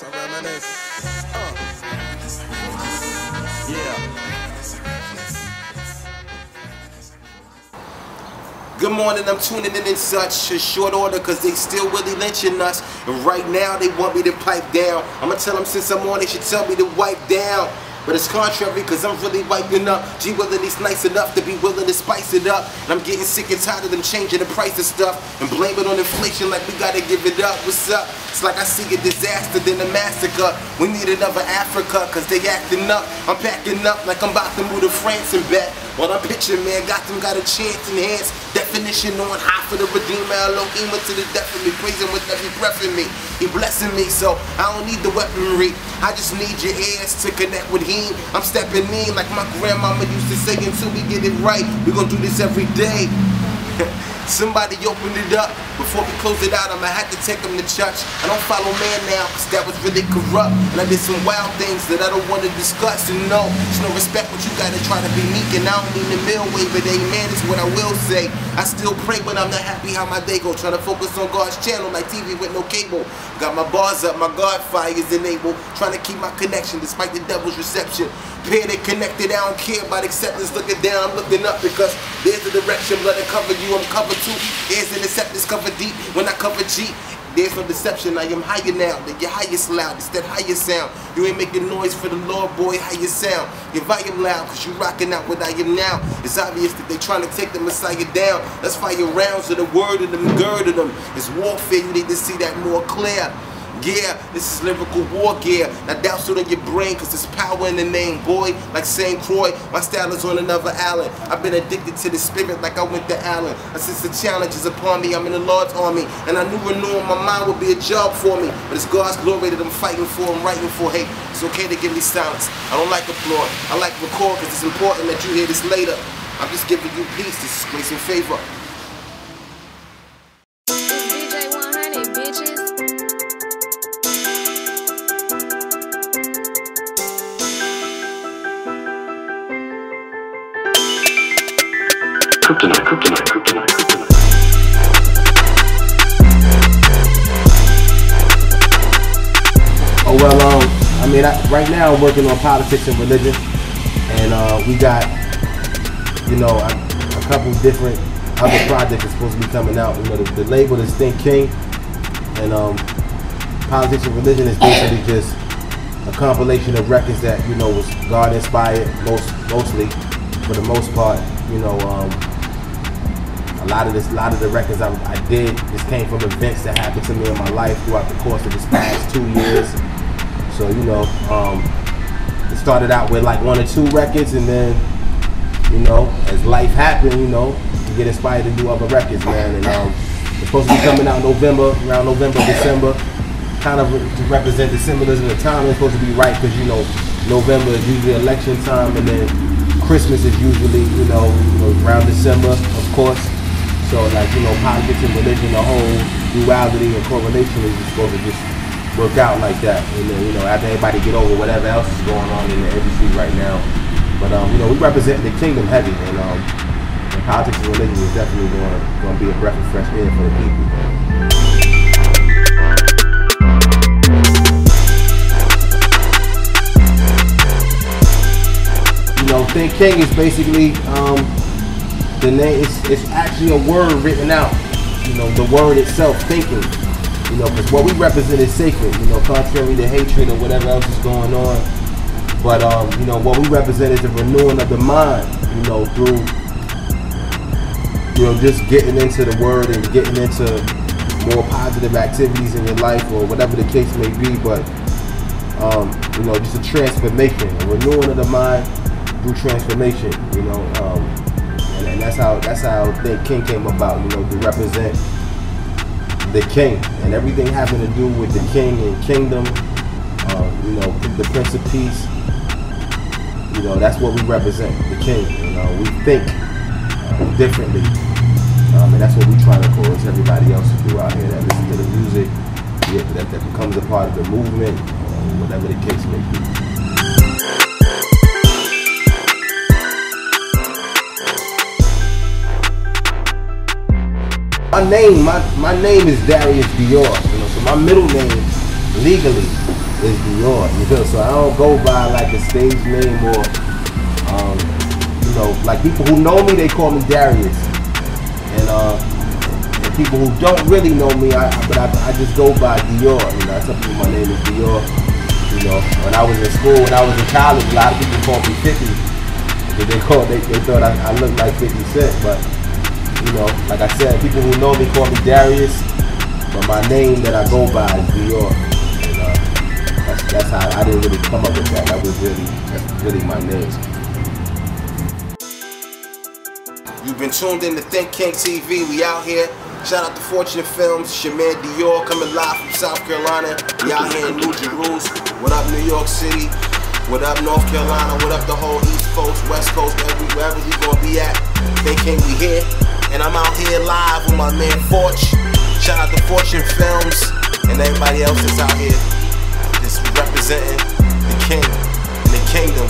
reminisce, I reminisce. Yeah. Good morning, I'm tuning in such a short order because they still really lynching us. And right now they want me to pipe down. I'm going to tell them since I'm on they should tell me to wipe down. But it's contrary because I'm really wiping up. G Willin' is nice enough to be willing to spice it up. And I'm getting sick and tired of them changing the price of stuff and blame it on inflation like we gotta give it up. What's up? It's like I see a disaster then a massacre. We need another Africa cause they acting up. I'm packing up like I'm about to move to France and back. While I'm pitching, man, got a chance enhanced definition on high for the Redeemer. Elohim to the death of me, praising with every breath in me. He blessing me, so I don't need the weaponry. I just need your ears to connect with him. I'm stepping in like my grandmama used to say until we get it right. We're gonna do this every day. Somebody opened it up. Before we close it out, I'ma have to take them to church. I don't follow man now, cause that was really corrupt. And I did some wild things that I don't want to discuss. And no, there's no respect, but you gotta try to be meek. And I don't mean the mill way, but amen is what I will say. I still pray when I'm not happy how my day go. Trying to focus on God's channel like TV with no cable. Got my bars up, my God fire is enabled. Trying to keep my connection despite the devil's reception. Paired and connected, I don't care about acceptance. Looking down, I'm looking up because there's a direction. Blood to cover you, I'm covered too. There's an acceptance cover deep when I cover G. There's no deception, I am higher now than your highest loud. It's that higher sound. You ain't making noise for the Lord, boy, how you sound. Your volume loud, cause you rocking out what I am now. It's obvious that they trying to take the Messiah down. Let's fire rounds of the word of them, gird of them. It's warfare, you need to see that more clear. Yeah, this is lyrical war gear. Now douse it on your brain cause there's power in the name, boy. Like St. Croix, my style is on another island. I've been addicted to the spirit like I went to Allen. Since the challenge is upon me, I'm in the Lord's army. And I knew renewing my mind would be a job for me. But it's God's glory that I'm fighting for, I'm writing for. Hey, it's okay to give me silence. I don't like applaud. I like record cause it's important that you hear this later. I'm just giving you peace, this is grace and favor. Kryptonite, kryptonite, kryptonite, kryptonite. Oh well, I mean, right now I'm working on politics and religion, and we got, you know, a couple different other projects that's supposed to be coming out. You know, the label is Think King, and politics and religion is basically just a compilation of records that, you know, was God inspired mostly, for the most part. You know, a lot of the records I did just came from events that happened to me in my life throughout the course of this past 2 years. So, you know, it started out with like 1 or 2 records, and then, you know, as life happened, you know, you get inspired to do other records, man. And it's supposed to be coming out in November, around November, December, kind of to represent the symbolism of time. It's supposed to be right because, you know, November is usually election time, and then Christmas is usually, you know, around December, of course. So, like, you know, politics and religion, the whole duality and correlation is just supposed to just work out like that. And then, you know, after everybody get over whatever else is going on in the industry right now. But, you know, we represent the kingdom heavy, and politics and religion is definitely going to be a breath of fresh air for the people. You know, Think King is basically, the name, it's actually a word written out. You know, the word itself, thinking. You know, because what we represent is sacred, you know, contrary to hatred or whatever else is going on. But, you know, what we represent is the renewing of the mind, you know, through, you know, just getting into the word and getting into more positive activities in your life or whatever the case may be. But, you know, just a transformation, a renewing of the mind through transformation, you know. And that's how Think King came about, you know, to represent the king and everything having to do with the king and kingdom, you know, the Prince of Peace. You know, that's what we represent, the king. You know, we think differently, and that's what we try to encourage everybody else to do out here that listen to the music, that becomes a part of the movement, whatever the case may be. My name is Darius Dior, you know, so my middle name legally is Dior. You feel? So I don't go by like a stage name or you know, like people who know me, they call me Darius, and people who don't really know me, I just go by Dior. You know, I tell people my name is Dior. You know, when I was in school, when I was in college, a lot of people called me 50. They thought I looked like 50 Cent, but you know, like I said, people who know me call me Darius, but my name that I go by is Dior. And that's how I didn't really come up with that. That's really my name. You've been tuned in to Think King TV. We out here. Shout out to Forchion Films. It's your man Dior coming live from South Carolina. We out here in New Jerusalem. What up, New York City? What up, North Carolina? What up, the whole East Coast, West Coast, wherever we gonna be at? Think King, we here. And I'm out here live with my man Forch. Shout out to Forchion Films and everybody else that's out here just representing the king and the kingdom.